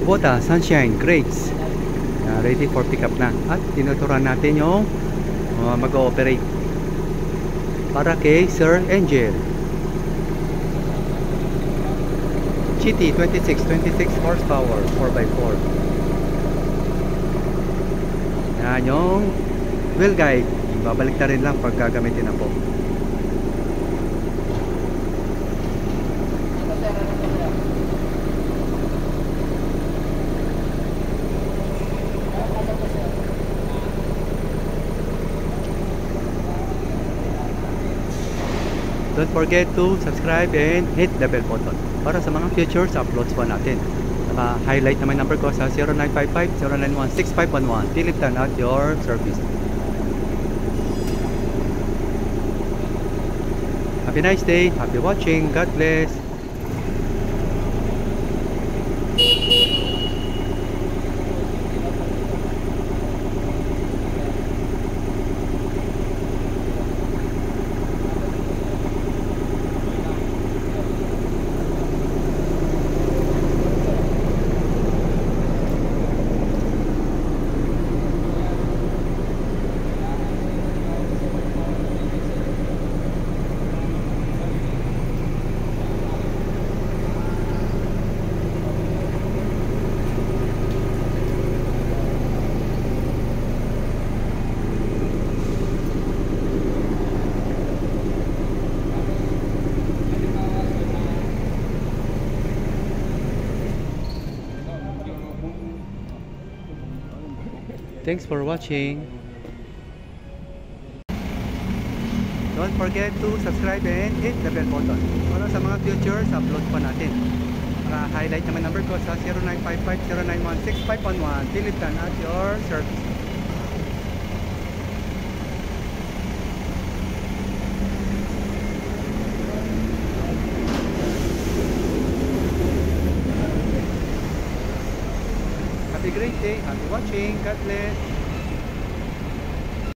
Kubota Sunshine Crates. Ready for pickup na. At tinuturan natin yung mag-ooperate para kay Sir Angel. GT-26, 26 horsepower, 4x4. Yan yung wheel guide. Babalik na rin lang pag gagamitin na po. Don't forget to subscribe and hit the bell button para sa mga future uploads pa natin. Naka-highlight naman number ko sa 0955-091-6511. Philip Tan at your service. Have a nice day. Happy watching. God bless. Thanks for watching. Don't forget to subscribe and hit the bell button para sa mga future upload pa natin. Highlight naman number ko sa 0955-091-6511. Philip Tan at your service. Have a great day. Happy watching. God bless.